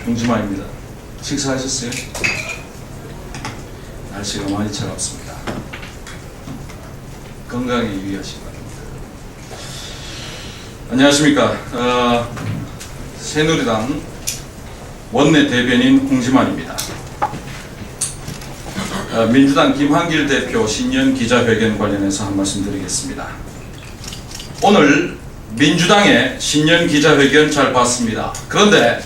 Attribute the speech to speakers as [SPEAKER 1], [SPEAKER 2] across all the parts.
[SPEAKER 1] 홍지만입니다. 식사하셨어요? 날씨가 많이 차갑습니다. 건강에 유의하시기 바랍니다. 안녕하십니까. 새누리당 원내 대변인 홍지만입니다. 민주당 김한길 대표 신년 기자회견 관련해서 한 말씀 드리겠습니다. 오늘 민주당의 신년 기자회견 잘 봤습니다. 그런데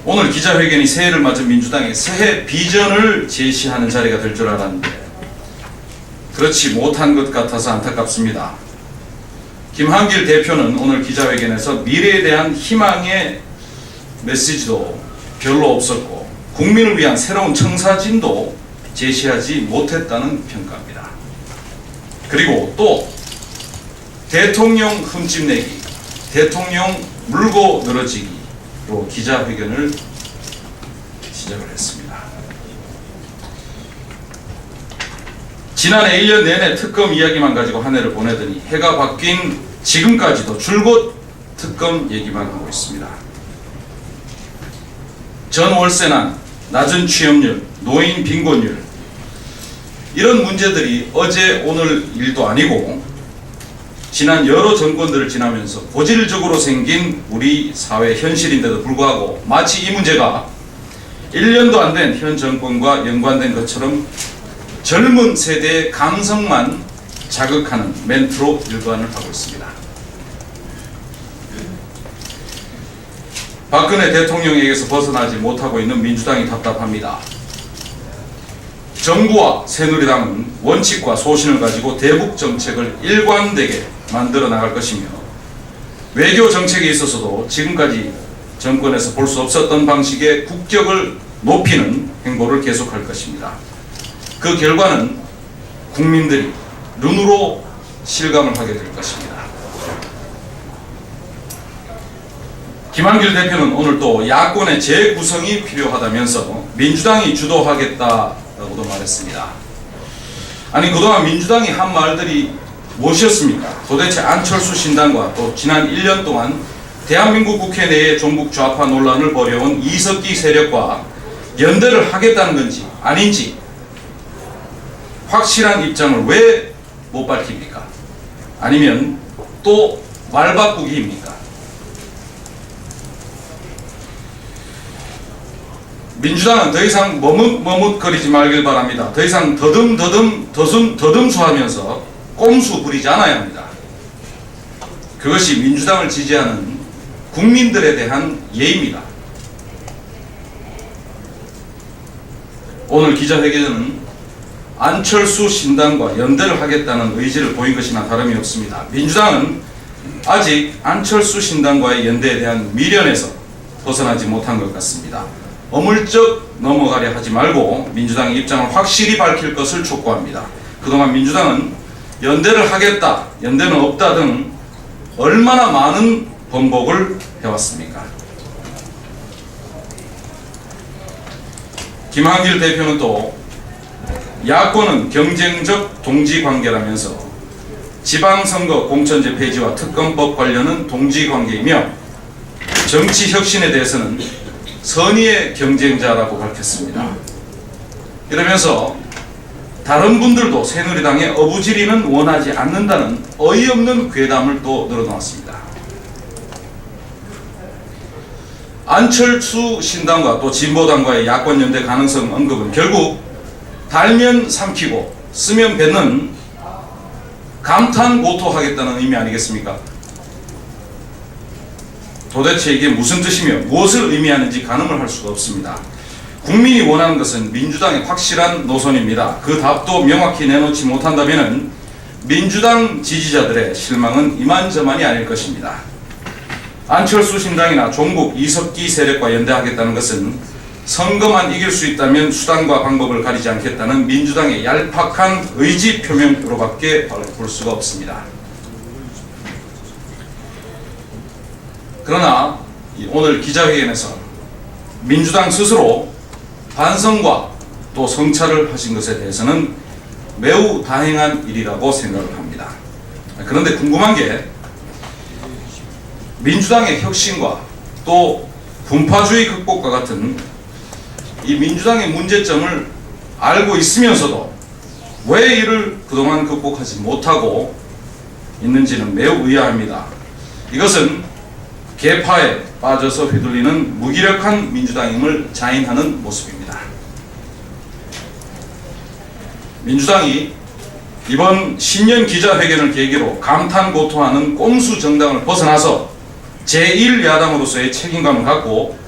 [SPEAKER 1] 오늘 기자회견이 새해를 맞은 민주당의 새해 비전을 제시하는 자리가 될 줄 알았는데 그렇지 못한 것 같아서 안타깝습니다. 김한길 대표는 오늘 기자회견에서 미래에 대한 희망의 메시지도 별로 없었고 국민을 위한 새로운 청사진도 제시하지 못했다는 평가입니다. 그리고 또 대통령 흠집내기, 대통령 물고 늘어지기로 기자회견을 시작을 했습니다. 지난해 1년 내내 특검 이야기만 가지고 한 해를 보내더니 해가 바뀐 지금까지도 줄곧 특검 얘기만 하고 있습니다. 전월세난, 낮은 취업률, 노인 빈곤율 이런 문제들이 어제 오늘 일도 아니고 지난 여러 정권들을 지나면서 고질적으로 생긴 우리 사회 현실인데도 불구하고 마치 이 문제가 1년도 안 된 현 정권과 연관된 것처럼 젊은 세대의 감성만 자극하는 멘트로 일관을 하고 있습니다. 박근혜 대통령에게서 벗어나지 못하고 있는 민주당이 답답합니다. 정부와 새누리당은 원칙과 소신을 가지고 대북 정책을 일관되게 만들어 나갈 것이며 외교 정책에 있어서도 지금까지 정권에서 볼 수 없었던 방식의 국격을 높이는 행보를 계속할 것입니다. 그 결과는 국민들이 눈으로 실감을 하게 될 것입니다. 김한길 대표는 오늘 또 야권의 재구성이 필요하다면서 민주당이 주도하겠다라고도 말했습니다. 아니 그동안 민주당이 한 말들이 무엇이었습니까? 도대체 안철수 신당과 또 지난 1년 동안 대한민국 국회 내에 종북 좌파 논란을 벌여온 이석기 세력과 연대를 하겠다는 건지 아닌지 확실한 입장을 왜 못 밝힙니까? 아니면 또 말바꾸기입니까? 민주당은 더 이상 머뭇거리지 말길 바랍니다. 더 이상 더듬수하면서 꼼수 부리지 않아야 합니다. 그것이 민주당을 지지하는 국민들에 대한 예의입니다. 오늘 기자회견은 안철수 신당과 연대를 하겠다는 의지를 보인 것이나 다름이 없습니다. 민주당은 아직 안철수 신당과의 연대에 대한 미련에서 벗어나지 못한 것 같습니다. 어물쩍 넘어가려 하지 말고 민주당의 입장을 확실히 밝힐 것을 촉구합니다. 그동안 민주당은 연대를 하겠다, 연대는 없다 등 얼마나 많은 번복을 해왔습니까? 김한길 대표는 또 야권은 경쟁적 동지관계라면서 지방선거 공천제 폐지와 특검법 관련은 동지관계이며 정치혁신에 대해서는 선의의 경쟁자라고 밝혔습니다. 이러면서 다른 분들도 새누리당의 어부지리는 원하지 않는다는 어이없는 괴담을 또 늘어놓았습니다. 안철수 신당과 또 진보당과의 야권 연대 가능성 언급은 결국 달면 삼키고 쓰면 뱉는 감탄고토하겠다는 의미 아니겠습니까? 도대체 이게 무슨 뜻이며 무엇을 의미하는지 가늠을 할 수가 없습니다. 국민이 원하는 것은 민주당의 확실한 노선입니다. 그 답도 명확히 내놓지 못한다면 민주당 지지자들의 실망은 이만저만이 아닐 것입니다. 안철수 신당이나 종북 이석기 세력과 연대하겠다는 것은 선거만 이길 수 있다면 수단과 방법을 가리지 않겠다는 민주당의 얄팍한 의지 표명으로밖에 볼 수가 없습니다. 그러나 오늘 기자회견에서 민주당 스스로 반성과 또 성찰을 하신 것에 대해서는 매우 다행한 일이라고 생각을 합니다. 그런데 궁금한 게 민주당의 혁신과 또 분파주의 극복과 같은 이 민주당의 문제점을 알고 있으면서도 왜 이를 그동안 극복하지 못하고 있는지는 매우 의아합니다. 이것은 계파에 빠져서 휘둘리는 무기력한 민주당임을 자인하는 모습입니다. 민주당이 이번 신년 기자회견을 계기로 감탄고토하는 꼼수 정당을 벗어나서 제1야당으로서의 책임감을 갖고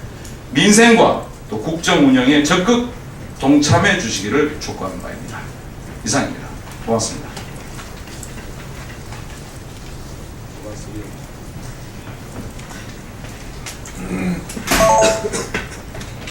[SPEAKER 1] 민생과 또 국정 운영에 적극 동참해 주시기를 촉구하는 바입니다. 이상입니다. 고맙습니다.
[SPEAKER 2] 고맙습니다.